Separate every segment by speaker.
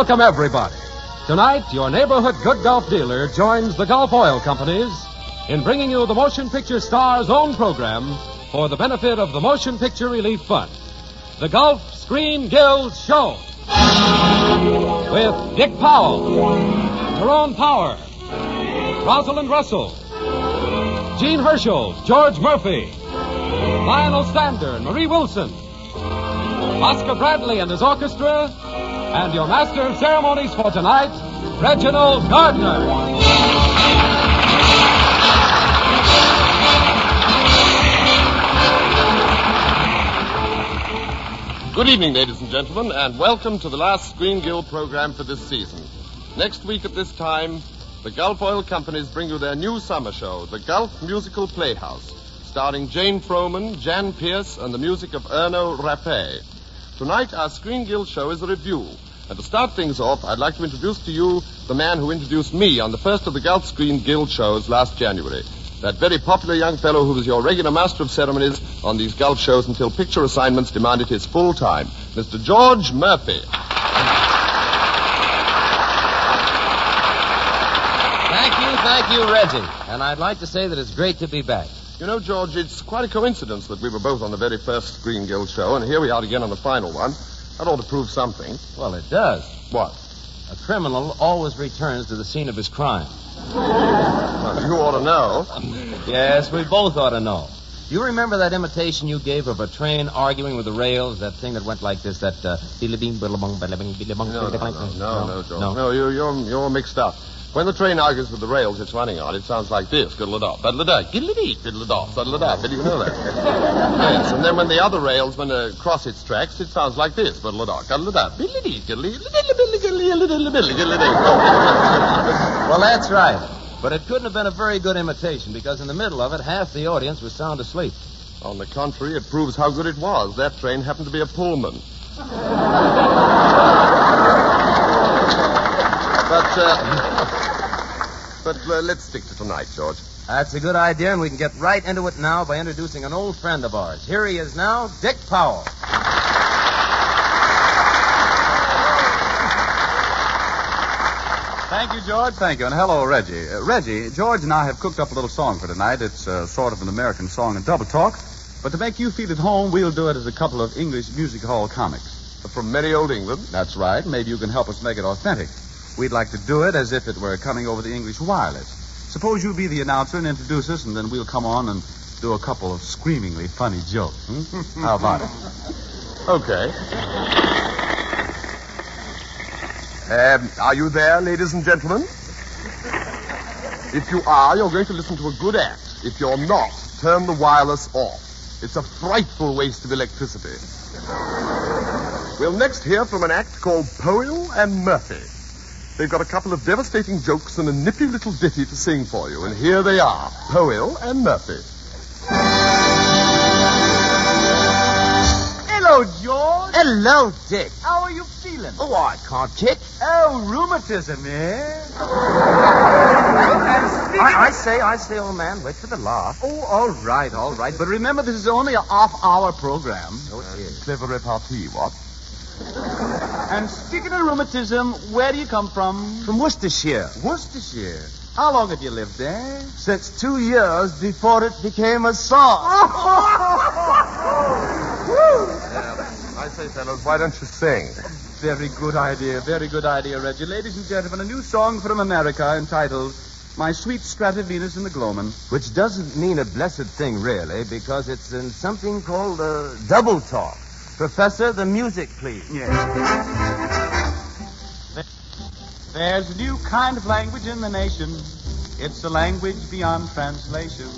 Speaker 1: welcome everybody. Tonight, your neighborhood good Gulf dealer joins the Gulf Oil Companies in bringing you the Motion Picture Star's own program for the benefit of the Motion Picture Relief Fund. The Gulf Screen Guild Show. With Dick Powell, Tyrone Power, Rosalind Russell, Gene Herschel, George Murphy, Lionel Stander, and Marie Wilson, Oscar Bradley and his orchestra, and your master of ceremonies for tonight, Reginald Gardner.
Speaker 2: Good evening, ladies and gentlemen, and welcome to the last Screen Guild program for this season. Next week at this time, the Gulf Oil Companies bring you their new summer show, the Gulf Musical Playhouse, starring Jane Froman, Jan Pierce, and the music of Erno Rappé. Tonight, our Screen Guild show is a review. And to start things off, I'd like to introduce to you the man who introduced me on the first of the Gulf Screen Guild shows last January. That very popular young fellow who was your regular master of ceremonies on these Gulf shows until picture assignments demanded his full time, Mr. George Murphy.
Speaker 3: Thank you, Reggie. And I'd like to say that it's great to be back.
Speaker 2: You know, George, it's quite a coincidence that we were both on the very first Screen Guild show, and here we are again on the final one. That ought to prove something.
Speaker 3: Well, it does.
Speaker 2: What?
Speaker 3: A criminal always returns to the scene of his crime.
Speaker 2: Well, you ought to know.
Speaker 3: Yes, we both ought to know. You remember that imitation you gave of a train arguing with the rails? That thing that went like this, that
Speaker 2: No, you're mixed up. When the train argues with the rails it's running on, it sounds like this. Diddle-a-da, diddle-a-da, diddle-a-dee, diddle-a-da, diddle-a-da. Did you know that? Yes, and then when the other rails cross its tracks, it sounds like this. Diddle-a-da, diddle-a-da, diddle-a-dee, diddle-a-dee, diddle-a-dee.
Speaker 3: Well, that's right. But it couldn't have been a very good imitation, because in the middle of it, half the audience was sound asleep.
Speaker 2: On the contrary, it proves how good it was. That train happened to be a Pullman. But let's stick to tonight, George.
Speaker 3: That's a good idea, and we can get right into it now by introducing an old friend of ours. Here he is now, Dick Powell.
Speaker 4: Thank you, George. Thank you. And hello, Reggie. Reggie, George and I have cooked up a little song for tonight. It's sort of an American song and double talk. But to make you feel at home, we'll do it as a couple of English music hall comics.
Speaker 2: From merry old England?
Speaker 4: That's right. Maybe you can help us make it authentic. We'd like to do it as if it were coming over the English wireless. Suppose you be the announcer and introduce us, and then we'll come on and do a couple of screamingly funny jokes. How about it?
Speaker 2: Okay. Are you there, ladies and gentlemen? If you are, you're going to listen to a good act. If you're not, turn the wireless off. It's a frightful waste of electricity. We'll next hear from an act called Powell and Murphy. They've got a couple of devastating jokes and a nippy little ditty to sing for you. And here they are, Powell and Murphy.
Speaker 5: Hello, George.
Speaker 3: Hello, Dick.
Speaker 5: How are you feeling?
Speaker 3: Oh, I can't kick.
Speaker 5: Oh, rheumatism, eh?
Speaker 3: I say, old man, wait for the laugh.
Speaker 5: Oh, all right. But remember, this is only a half-hour program.
Speaker 3: Oh, it is.
Speaker 2: Clever repartee, what?
Speaker 5: And speaking of rheumatism, where do you come from?
Speaker 3: From Worcestershire.
Speaker 5: Worcestershire. How long have you lived there? Since 2 years before it became a song.
Speaker 2: I say, fellows, why don't you sing?
Speaker 5: Very good idea, Reggie. Ladies and gentlemen, a new song from America entitled My Sweet Stratovenus in the Gloamin'.
Speaker 3: Which doesn't mean a blessed thing, really, because it's in something called double talk. Professor, the music, please.
Speaker 5: Yes. There's a new kind of language in the nation. It's a language beyond translation.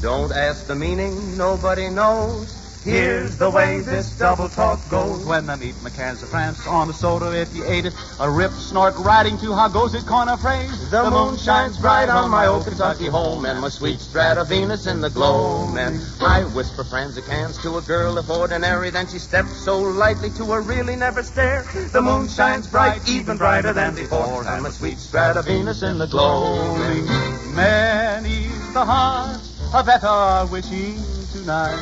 Speaker 3: Don't ask the meaning, nobody knows.
Speaker 5: Here's the way this double talk goes. When I meet McCann's of France on a soda, if you ate it, a rip, snort, riding to how goes it corner phrase.
Speaker 3: The moon shines bright on my old Kentucky home, and my sweet Stratovenus in the gloam. And I whisper franzicans to a girl if ordinary, then she steps so lightly to a really never stare. The moon shines bright, even brighter than before, and my sweet Stratovenus in the gloaming.
Speaker 5: Many's the heart of Ethel wishing tonight.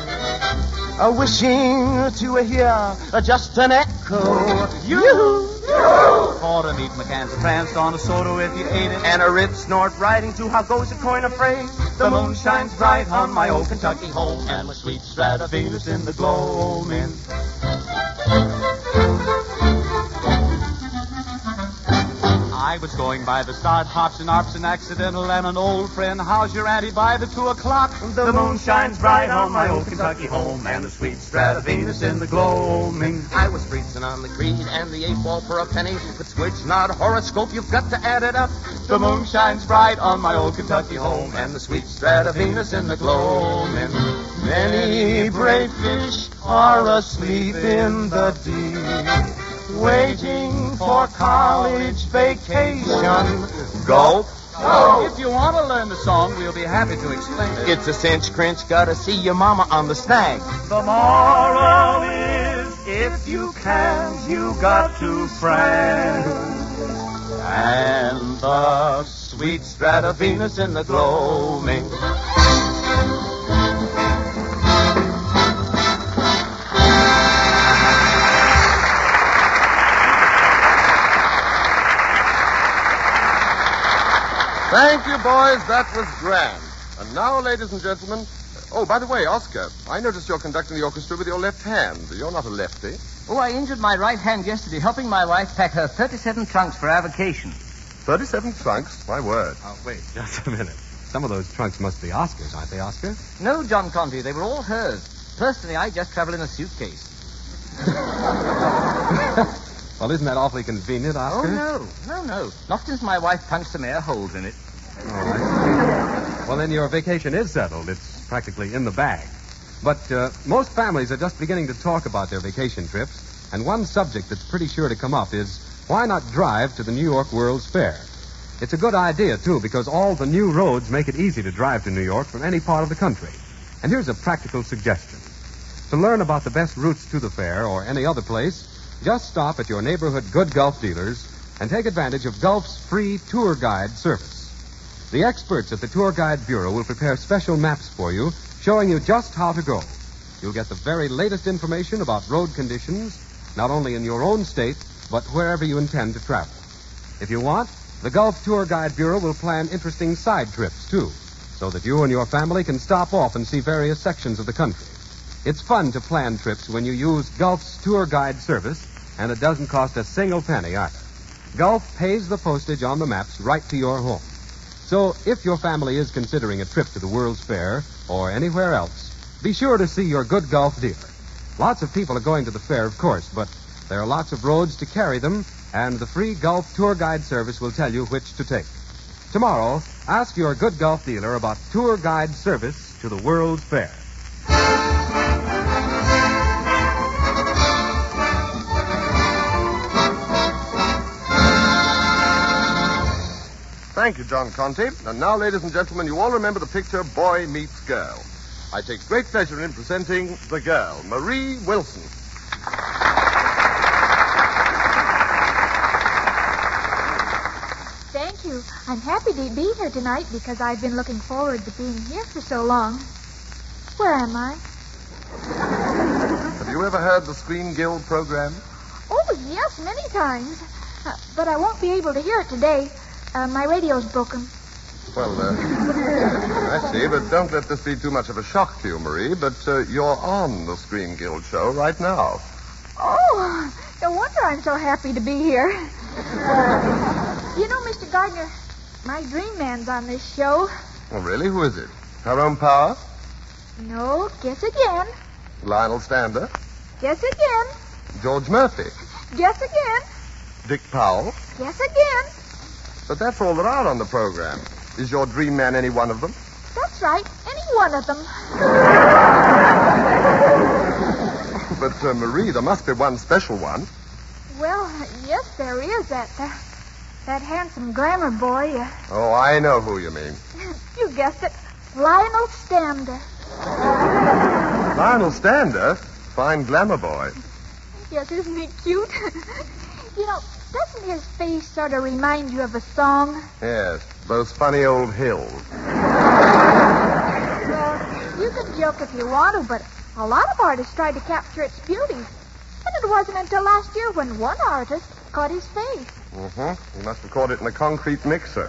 Speaker 3: A wishing to hear just an echo.
Speaker 5: You. Or to meet McCann's of France on a soda if you ate it.
Speaker 3: And a rip snort riding to how goes a coin of phrase. The moon shines bright on my old Kentucky home, and my sweet Stratovenus in the gloaming.
Speaker 5: I was going by the start, hops and arps and accidental, and an old friend, how's your auntie, by the 2 o'clock?
Speaker 3: The moon shines bright on my old Kentucky home, and the sweet Stratovenus in the gloaming. I was preaching on the creed and the 8-ball for a penny. But switch, not horoscope, you've got to add it up.
Speaker 5: The moon shines bright on my old Kentucky home,
Speaker 3: And the sweet Stratovenus in the gloaming. Many brave fish are asleep in the deep, waiting for college vacation. Gulp.
Speaker 5: If you want to learn the song, we'll be happy to explain it.
Speaker 3: It's a cinch, crinch, gotta see your mama on the snag.
Speaker 5: The moral is, if you can, you got to friend.
Speaker 3: And the sweet Stratovenus in the gloaming.
Speaker 2: Thank you, boys. That was grand. And now, ladies and gentlemen... Oh, by the way, Oscar, I noticed you're conducting the orchestra with your left hand. You're not a lefty.
Speaker 6: Oh, I injured my right hand yesterday helping my wife pack her 37 trunks for our vacation.
Speaker 2: 37 trunks? My word.
Speaker 1: Oh, wait, just a minute. Some of those trunks must be Oscar's, aren't they, Oscar?
Speaker 6: No, John Conte, they were all hers. Personally, I just travel in a suitcase.
Speaker 1: Well, isn't that awfully convenient, Oscar?
Speaker 6: Oh, no. Not since my wife punched some air holes in it.
Speaker 1: Oh, I see. Well, then your vacation is settled. It's practically in the bag. But most families are just beginning to talk about their vacation trips, and one subject that's pretty sure to come up is why not drive to the New York World's Fair? It's a good idea, too, because all the new roads make it easy to drive to New York from any part of the country. And here's a practical suggestion. To learn about the best routes to the fair or any other place, just stop at your neighborhood Good Gulf dealers and take advantage of Gulf's free tour guide service. The experts at the Tour Guide Bureau will prepare special maps for you, showing you just how to go. You'll get the very latest information about road conditions, not only in your own state, but wherever you intend to travel. If you want, the Gulf Tour Guide Bureau will plan interesting side trips, too, so that you and your family can stop off and see various sections of the country. It's fun to plan trips when you use Gulf's tour guide service, and it doesn't cost a single penny either. Gulf pays the postage on the maps right to your home. So if your family is considering a trip to the World's Fair or anywhere else, be sure to see your Good Gulf dealer. Lots of people are going to the fair, of course, but there are lots of roads to carry them, and the free Gulf tour guide service will tell you which to take. Tomorrow, ask your Good Gulf dealer about tour guide service to the World's Fair.
Speaker 2: Thank you, John Conte. And now, ladies and gentlemen, you all remember the picture Boy Meets Girl. I take great pleasure in presenting the girl, Marie Wilson.
Speaker 7: Thank you. I'm happy to be here tonight because I've been looking forward to being here for so long. Where am I?
Speaker 2: Have you ever heard the Screen Guild program?
Speaker 7: Oh, yes, many times. But I won't be able to hear it today. My radio's broken.
Speaker 2: Well, I see, but don't let this be too much of a shock to you, Marie, but you're on the Screen Guild show right now.
Speaker 7: Oh, no wonder I'm so happy to be here. You know, Mr. Gardner, my dream man's on this show.
Speaker 2: Oh, really? Who is it? Tyrone Power?
Speaker 7: No, guess again.
Speaker 2: Lionel Stander?
Speaker 7: Guess again.
Speaker 2: George Murphy?
Speaker 7: Guess again.
Speaker 2: Dick Powell?
Speaker 7: Guess again.
Speaker 2: But that's all there are on the program. Is your dream man any one of them?
Speaker 7: That's right, any one of them.
Speaker 2: But, Marie, there must be one special one.
Speaker 7: Well, yes, there is. That handsome glamour boy.
Speaker 2: Oh, I know who you mean.
Speaker 7: You guessed it. Lionel Stander.
Speaker 2: Lionel Stander? Fine glamour boy.
Speaker 7: Yes, isn't he cute? You know, doesn't his face sort of remind you of a song?
Speaker 2: Yes, those funny old hills.
Speaker 7: Well, you can joke if you want to, but a lot of artists tried to capture its beauty. And it wasn't until last year when one artist, caught his face.
Speaker 2: He must have caught it in a concrete mixer.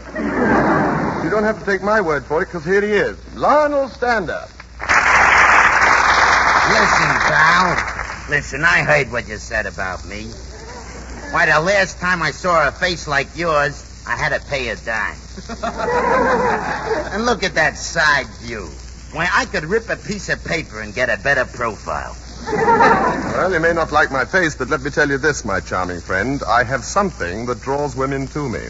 Speaker 2: You don't have to take my word for it, because here he is. Lionel, stand up.
Speaker 3: Listen, pal. Listen, I heard what you said about me. Why, the last time I saw a face like yours, I had to pay a dime. And look at that side view. Why, I could rip a piece of paper and get a better profile.
Speaker 2: Well, you may not like my face, but let me tell you this, my charming friend. I have something that draws women to me.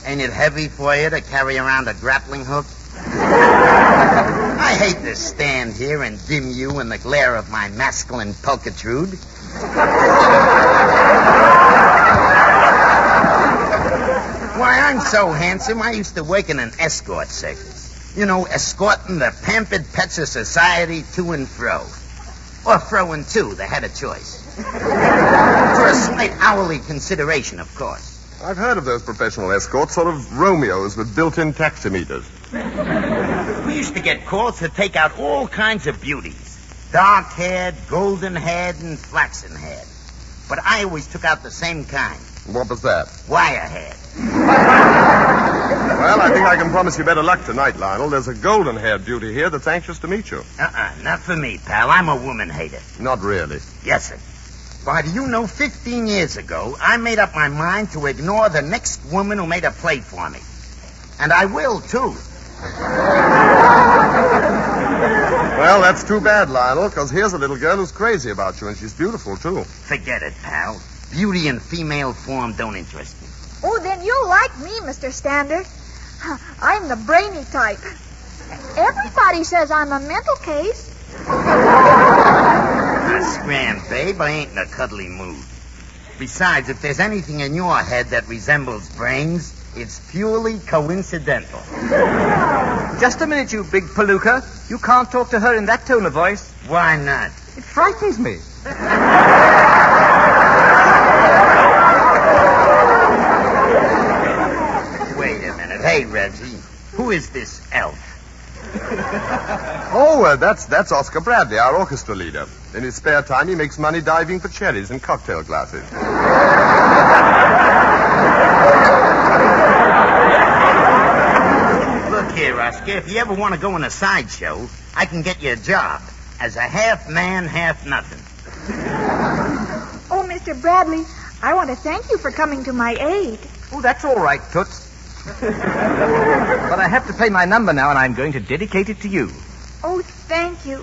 Speaker 3: Ain't it heavy for you to carry around a grappling hook? I hate to stand here and dim you in the glare of my masculine pulchritude. Why, I'm so handsome, I used to work in an escort circus. You know, escorting the pampered pets of society to and fro. Or fro and to, they had a choice. For a slight hourly consideration, of course.
Speaker 2: I've heard of those professional escorts, sort of Romeos with built-in taximeters.
Speaker 3: We used to get calls to take out all kinds of beauties. Dark-haired, golden-haired, and flaxen-haired. But I always took out the same kind.
Speaker 2: What was that?
Speaker 3: Wire-haired.
Speaker 2: Well, I think I can promise you better luck tonight, Lionel. There's a golden-haired beauty here that's anxious to meet you.
Speaker 3: Not for me, pal. I'm a woman hater.
Speaker 2: Not really.
Speaker 3: Yes, sir. Why, do you know, 15 years ago, I made up my mind to ignore the next woman who made a play for me. And I will, too.
Speaker 2: Well, that's too bad, Lionel, because here's a little girl who's crazy about you, and she's beautiful, too.
Speaker 3: Forget it, pal. Beauty in female form don't interest me.
Speaker 7: Oh, then you'll like me, Mr. Standard. I'm the brainy type. Everybody says I'm a mental case.
Speaker 3: Scram, babe, I ain't in a cuddly mood. Besides, if there's anything in your head that resembles brains, it's purely coincidental.
Speaker 6: Just a minute, you big palooka. You can't talk to her in that tone of voice.
Speaker 3: Why not?
Speaker 6: It frightens me.
Speaker 3: Wait a minute. Hey, Reggie, who is this elf?
Speaker 2: Oh, that's Oscar Bradley, our orchestra leader. In his spare time, he makes money diving for cherries in cocktail glasses.
Speaker 3: Look here, Oscar, if you ever want to go in a sideshow, I can get you a job as a half man, half nothing.
Speaker 7: Oh, Mr. Bradley, I want to thank you for coming to my aid.
Speaker 6: Oh, that's all right, Toots. But I have to pay my number now, and I'm going to dedicate it to you.
Speaker 7: Oh, thank you.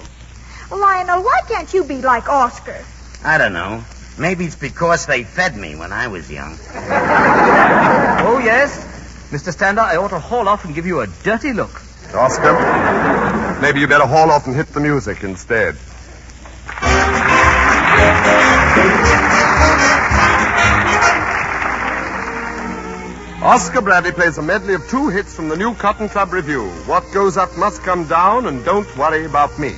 Speaker 7: Lionel, why can't you be like Oscar?
Speaker 3: I don't know. Maybe it's because they fed me when I was young.
Speaker 6: Oh, yes. Mr. Stander, I ought to haul off and give you a dirty look.
Speaker 2: Oscar, maybe you better haul off and hit the music instead. Oscar Bradley plays a medley of 2 hits from the new Cotton Club Review. What Goes Up Must Come Down, and Don't Worry About Me.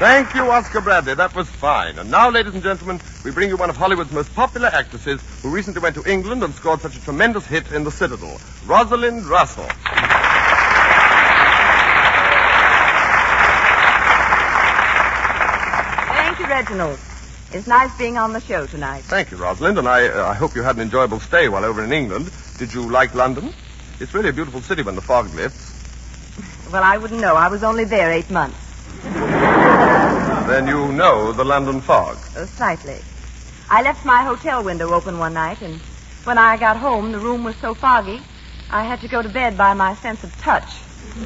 Speaker 2: Thank you, Oscar Bradley. That was fine. And now, ladies and gentlemen, we bring you one of Hollywood's most popular actresses who recently went to England and scored such a tremendous hit in The Citadel, Rosalind Russell.
Speaker 8: Thank you, Reginald. It's nice being on the show tonight.
Speaker 2: Thank you, Rosalind, and I hope you had an enjoyable stay while over in England. Did you like London? It's really a beautiful city when the fog lifts.
Speaker 8: Well, I wouldn't know. I was only there 8 months.
Speaker 2: Then you know the London fog.
Speaker 8: Slightly. I left my hotel window open one night, and when I got home, the room was so foggy, I had to go to bed by my sense of touch.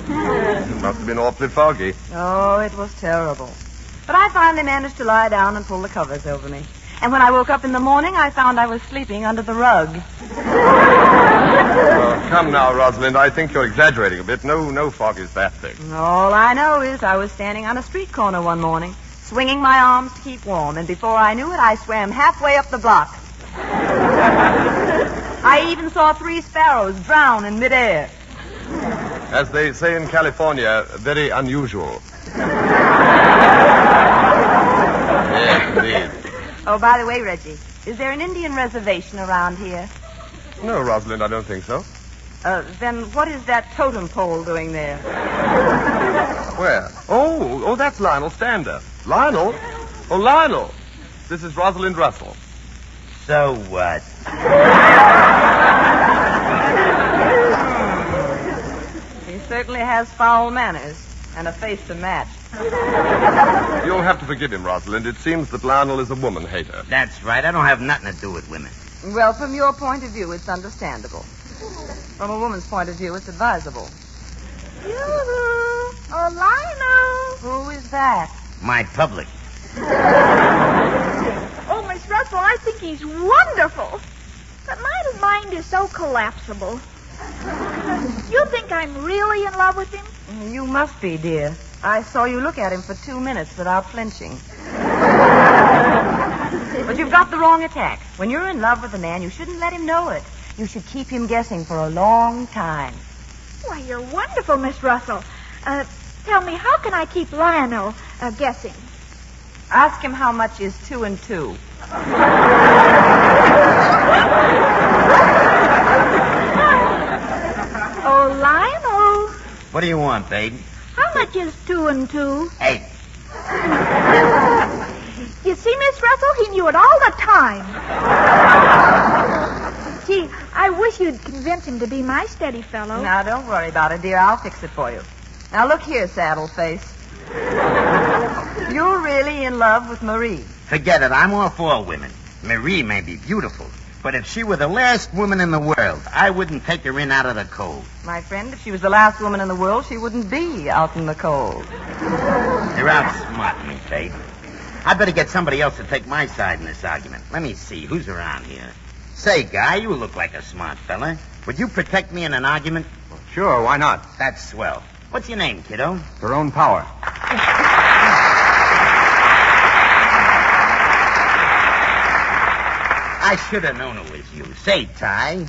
Speaker 2: It must have been awfully foggy.
Speaker 8: Oh, it was terrible. But I finally managed to lie down and pull the covers over me. And when I woke up in the morning, I found I was sleeping under the rug.
Speaker 2: Come now, Rosalind. I think you're exaggerating a bit. No fog is that thick.
Speaker 8: All I know is I was standing on a street corner one morning, swinging my arms to keep warm, and before I knew it, I swam halfway up the block. I even saw 3 sparrows drown in midair.
Speaker 2: As they say in California, very unusual. Yes, indeed.
Speaker 8: Oh, by the way, Reggie, is there an Indian reservation around here?
Speaker 2: No, Rosalind, I don't think so.
Speaker 8: Then what is that totem pole doing there?
Speaker 2: Where? Oh, that's Lionel Stander. Lionel? Oh, Lionel. This is Rosalind Russell.
Speaker 6: So what?
Speaker 8: He certainly has foul manners and a face to match.
Speaker 2: You'll have to forgive him, Rosalind. It seems that Lionel is a woman hater.
Speaker 6: That's right. I don't have nothing to do with women.
Speaker 8: Well, from your point of view, it's understandable. From a woman's point of view, it's advisable.
Speaker 7: Yoo-hoo! Oh, Lionel!
Speaker 8: Who is that?
Speaker 6: My public.
Speaker 7: Oh, Miss Russell, I think he's wonderful. But my mind is so collapsible. You think I'm really in love with him?
Speaker 8: You must be, dear. I saw you look at him for 2 minutes without flinching. But you've got the wrong attack. When you're in love with a man, you shouldn't let him know it. You should keep him guessing for a long time.
Speaker 7: Why, you're wonderful, Miss Russell. Tell me, how can I keep Lionel guessing?
Speaker 8: Ask him how much is 2 and 2.
Speaker 7: Oh, Lionel.
Speaker 6: What do you want, babe?
Speaker 7: How much is 2 and 2?
Speaker 6: 8.
Speaker 7: You see, Miss Russell, he knew it all the time. Gee, I wish you'd convince him to be my steady fellow.
Speaker 8: Now, don't worry about it, dear. I'll fix it for you. Now, look here, saddle face. You're really in love with Marie.
Speaker 6: Forget it. I'm all for women. Marie may be beautiful, but if she were the last woman in the world, I wouldn't take her in out of the cold.
Speaker 8: My friend, if she was the last woman in the world, she wouldn't be out in the cold.
Speaker 6: You're outsmarting me, babe. I better get somebody else to take my side in this argument. Let me see. Who's around here? Say, Guy, you look like a smart fella. Would you protect me in an argument?
Speaker 1: Well, sure, why not?
Speaker 6: That's swell. What's your name, kiddo?
Speaker 1: Their own power.
Speaker 6: I should have known it was you. Say, Ty,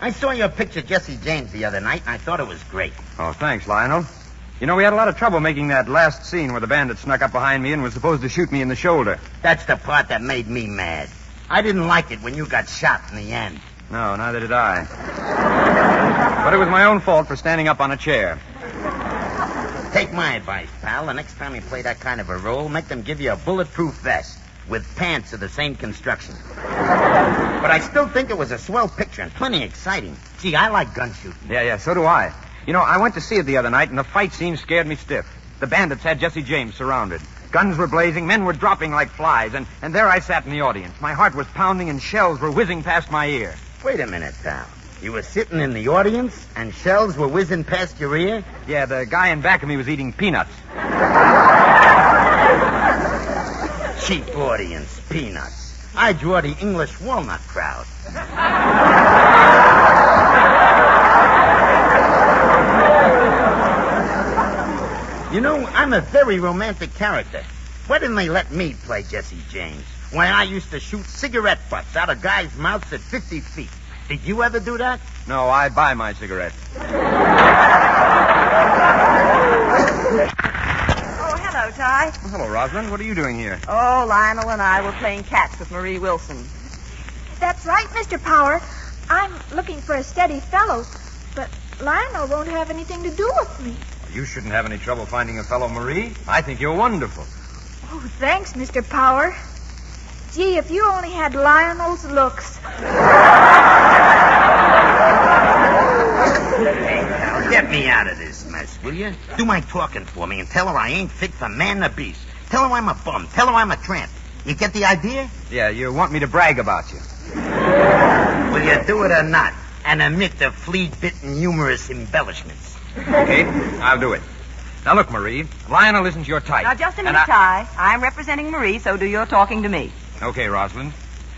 Speaker 6: I saw your picture of Jesse James the other night, and I thought it was great.
Speaker 1: Oh, thanks, Lionel. You know, we had a lot of trouble making that last scene where the bandit snuck up behind me and was supposed to shoot me in the shoulder.
Speaker 6: That's the part that made me mad. I didn't like it when you got shot in the end.
Speaker 1: No, neither did I. But it was my own fault for standing up on a chair.
Speaker 6: Take my advice, pal. The next time you play that kind of a role, make them give you a bulletproof vest with pants of the same construction. But I still think it was a swell picture and plenty exciting. Gee, I like gun shooting.
Speaker 1: Yeah, so do I. You know, I went to see it the other night, and the fight scene scared me stiff. The bandits had Jesse James surrounded. Guns were blazing, men were dropping like flies, and there I sat in the audience. My heart was pounding, and shells were whizzing past my ear.
Speaker 6: Wait a minute, pal. You were sitting in the audience, and shells were whizzing past your ear?
Speaker 1: Yeah, the guy in back of me was eating peanuts.
Speaker 6: Cheap audience, peanuts. I draw the English walnut crowd. You know, I'm a very romantic character. Why didn't they let me play Jesse James? Why, I used to shoot cigarette butts out of guys' mouths at 50 feet. Did you ever do that?
Speaker 1: No, I buy my cigarettes.
Speaker 8: Oh, hello, Ty.
Speaker 9: Well, hello, Rosalind. What are you doing here?
Speaker 8: Oh, Lionel and I were playing catch with Marie Wilson.
Speaker 7: That's right, Mr. Power. I'm looking for a steady fellow, but Lionel won't have anything to do with me.
Speaker 9: You shouldn't have any trouble finding a fellow, Marie. I think you're wonderful.
Speaker 7: Oh, thanks, Mr. Power. Gee, if you only had Lionel's looks.
Speaker 6: Hey, pal, get me out of this mess, will you? Do my talking for me and tell her I ain't fit for man or beast. Tell her I'm a bum. Tell her I'm a tramp. You get the idea?
Speaker 9: Yeah, you want me to brag about you.
Speaker 6: Will you do it or not? And omit the flea-bitten humorous embellishments.
Speaker 9: Okay, I'll do it. Now, look, Marie, Lionel isn't your type.
Speaker 8: Now, just a minute, Ty. I'm representing Marie, so do your talking to me.
Speaker 9: Okay, Rosalind.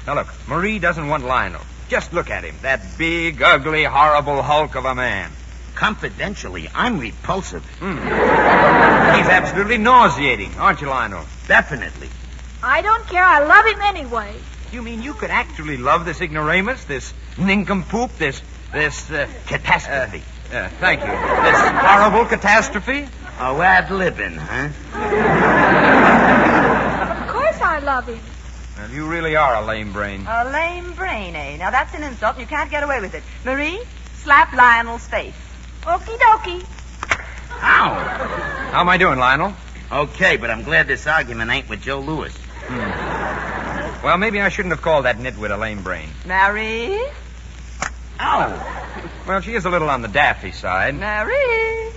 Speaker 9: Now, look, Marie doesn't want Lionel. Just look at him, that big, ugly, horrible hulk of a man.
Speaker 6: Confidentially, I'm repulsive.
Speaker 9: He's absolutely nauseating, aren't you, Lionel?
Speaker 6: Definitely.
Speaker 7: I don't care. I love him anyway.
Speaker 9: You mean you could actually love this ignoramus, this nincompoop, this
Speaker 6: Catastrophe.
Speaker 9: Thank you. This horrible catastrophe?
Speaker 6: Oh, ad-libbing, huh?
Speaker 7: Of course I love him.
Speaker 9: Well, you really are a lame brain.
Speaker 8: A lame brain, eh? Now, that's an insult, and you can't get away with it. Marie, slap Lionel's face.
Speaker 7: Okie dokie.
Speaker 6: Ow!
Speaker 9: How am I doing, Lionel?
Speaker 6: Okay, but I'm glad this argument ain't with Joe Louis.
Speaker 9: Well, maybe I shouldn't have called that nitwit a lame brain.
Speaker 8: Marie?
Speaker 6: Ow!
Speaker 9: Well, she is a little on the daffy side.
Speaker 8: Marie?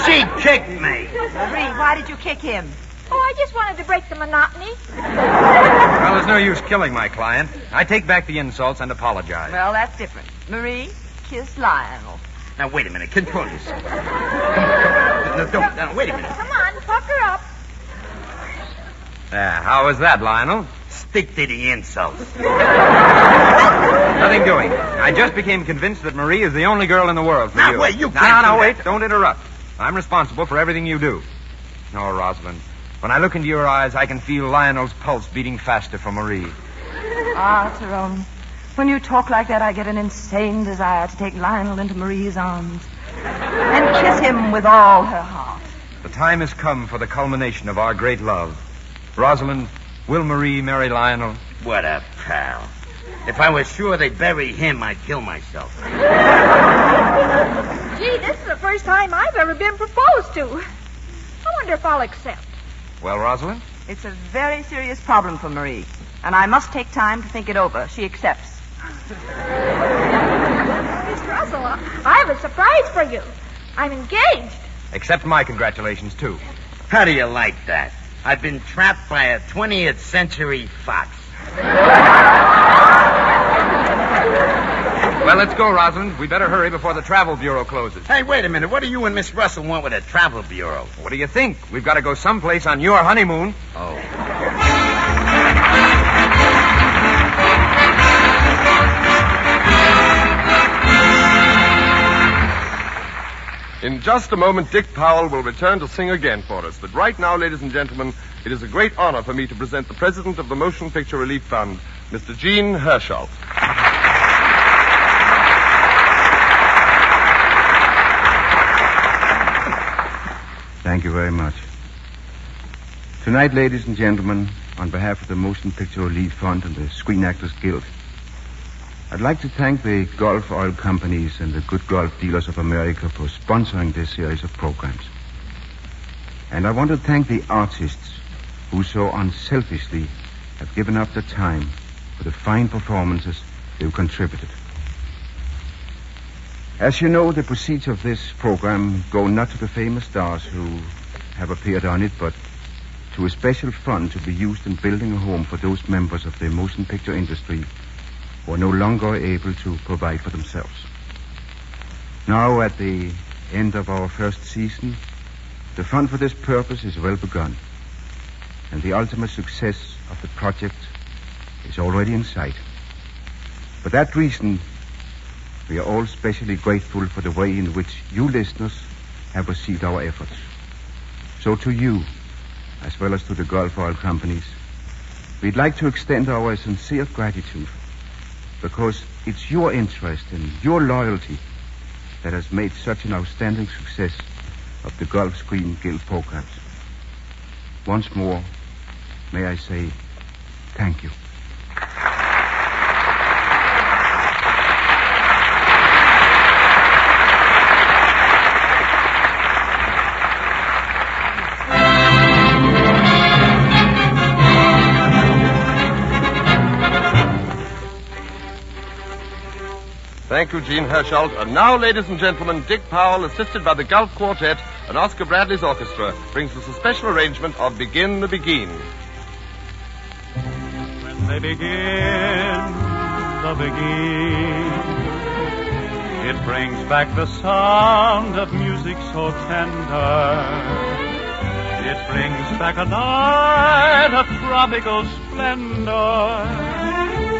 Speaker 6: She kicked me.
Speaker 8: Marie, why did you kick him?
Speaker 7: Oh, I just wanted to break the monotony.
Speaker 9: Well, there's no use killing my client. I take back the insults and apologize.
Speaker 8: Well, that's different. Marie, kiss Lionel.
Speaker 6: Now, wait a minute. Control yourself. No, don't. No, wait a minute.
Speaker 7: Come on, pucker up.
Speaker 9: How was that, Lionel?
Speaker 6: Stick to the insults.
Speaker 9: Nothing doing. I just became convinced that Marie is the only girl in the world for
Speaker 6: Now,
Speaker 9: you.
Speaker 6: wait, you can't
Speaker 9: No,
Speaker 6: do
Speaker 9: wait.
Speaker 6: that.
Speaker 9: Don't interrupt. I'm responsible for everything you do. No, Rosalind. When I look into your eyes, I can feel Lionel's pulse beating faster for Marie.
Speaker 8: Ah, Tyrone. When you talk like that, I get an insane desire to take Lionel into Marie's arms and kiss him with all her heart.
Speaker 9: The time has come for the culmination of our great love. Rosalind, will Marie marry Lionel?
Speaker 6: What a pal. If I was sure they'd bury him, I'd kill myself.
Speaker 7: Gee, this is the first time I've ever been proposed to. I wonder if I'll accept.
Speaker 9: Well, Rosalind?
Speaker 8: It's a very serious problem for Marie, and I must take time to think it over. She accepts.
Speaker 7: Miss Russell, I have a surprise for you. I'm engaged.
Speaker 9: Accept my congratulations, too.
Speaker 6: How do you like that? I've been trapped by a 20th century fox.
Speaker 9: Well, let's go, Rosalind. We better hurry before the travel bureau closes.
Speaker 6: Hey, wait a minute. What do you and Miss Russell want with a travel bureau?
Speaker 9: What do you think? We've got to go someplace on your honeymoon.
Speaker 6: Oh.
Speaker 2: In just a moment, Dick Powell will return to sing again for us. But right now, ladies and gentlemen, it is a great honor for me to present the president of the Motion Picture Relief Fund, Mr. Gene Herschel.
Speaker 10: Thank you very much. Tonight, ladies and gentlemen, on behalf of the Motion Picture Relief Fund and the Screen Actors Guild, I'd like to thank the Gulf Oil Companies and the Good Gulf Dealers of America for sponsoring this series of programs. And I want to thank the artists who so unselfishly have given up their time for the fine performances they've contributed. As you know, the proceeds of this program go not to the famous stars who have appeared on it, but to a special fund to be used in building a home for those members of the motion picture industry who are no longer able to provide for themselves. Now, at the end of our first season, the fund for this purpose is well begun, and the ultimate success of the project is already in sight. For that reason, we are all specially grateful for the way in which you listeners have received our efforts. So to you, as well as to the Gulf Oil Companies, we'd like to extend our sincere gratitude, because it's your interest and your loyalty that has made such an outstanding success of the Gulf Screen Guild programs. Once more, may I say thank you.
Speaker 2: Thank you, Gene Herschel. And now, ladies and gentlemen, Dick Powell, assisted by the Gulf Quartet and Oscar Bradley's orchestra, brings us a special arrangement of Begin the Begin.
Speaker 5: When they begin the begin, it brings back the sound of music so tender. It brings back a night of tropical splendor.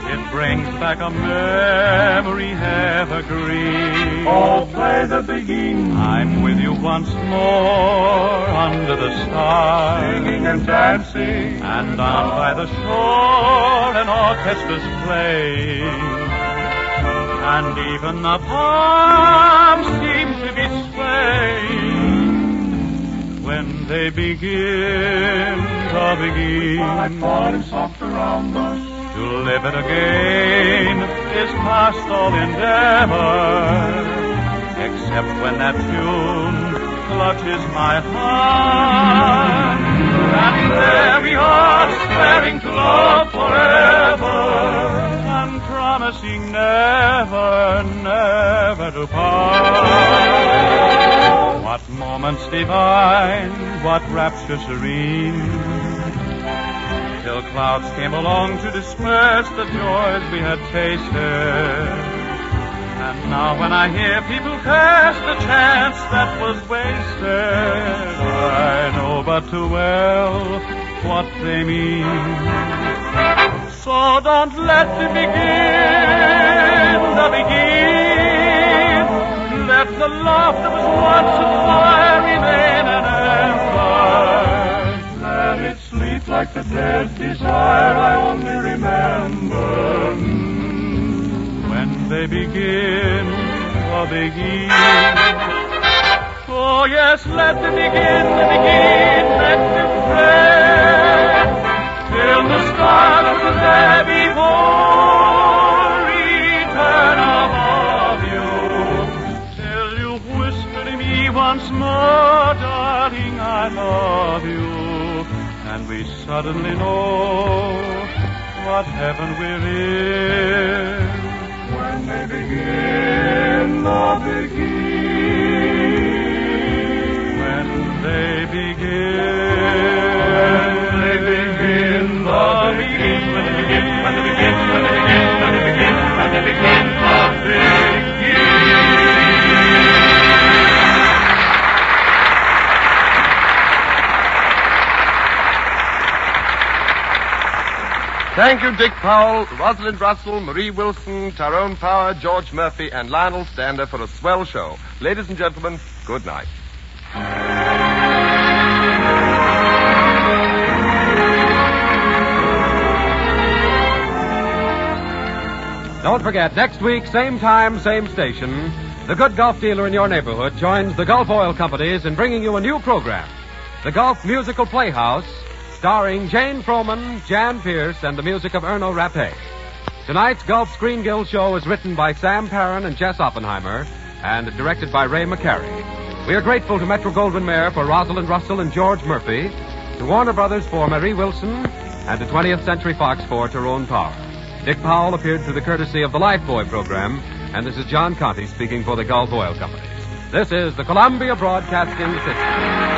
Speaker 5: It brings back a memory evergreen.
Speaker 11: Oh, play the begin.
Speaker 5: I'm with you once more under the stars,
Speaker 11: singing and dancing.
Speaker 5: And down by the shore an orchestra's playing. And even the palms seem to be swaying when they begin to begin.
Speaker 11: My body's soft around us.
Speaker 5: To live it again is past all endeavor, except when that tune clutches my heart. And there we are, swearing to love forever, and promising never, never to part. What moments divine, what rapture serene, till clouds came along to disperse the joys we had tasted. And now when I hear people curse the chance that was wasted, I know but too well what they mean. So don't let the begin. Let the love that was once a fire remain an ember.
Speaker 11: Let it sleep like the dead desire I only remember.
Speaker 5: When they begin. Oh, yes, let them begin, let them pray, till the stars of the day before return above you, till you whisper to me once more, darling, I love you. And we suddenly know what heaven we're in.
Speaker 11: When they begin the begin.
Speaker 5: When they begin. When they begin the begin. When they begin, when they begin, when they begin, when they begin, when they begin the begin.
Speaker 2: Thank you, Dick Powell, Rosalind Russell, Marie Wilson, Tyrone Power, George Murphy, and Lionel Stander for a swell show. Ladies and gentlemen, good night.
Speaker 1: Don't forget, next week, same time, same station, the good Gulf dealer in your neighborhood joins the Gulf Oil Companies in bringing you a new program, the Gulf Musical Playhouse, starring Jane Froman, Jan Pierce, and the music of Erno Rappé. Tonight's Gulf Screen Guild show is written by Sam Perrin and Jess Oppenheimer and directed by Ray McCary. We are grateful to Metro-Goldwyn-Mayer for Rosalind Russell and George Murphy, to Warner Brothers for Marie Wilson, and to 20th Century Fox for Tyrone Power. Dick Powell appeared through the courtesy of the Lifebuoy program, and this is John Conte speaking for the Gulf Oil Companies. This is the Columbia Broadcasting System.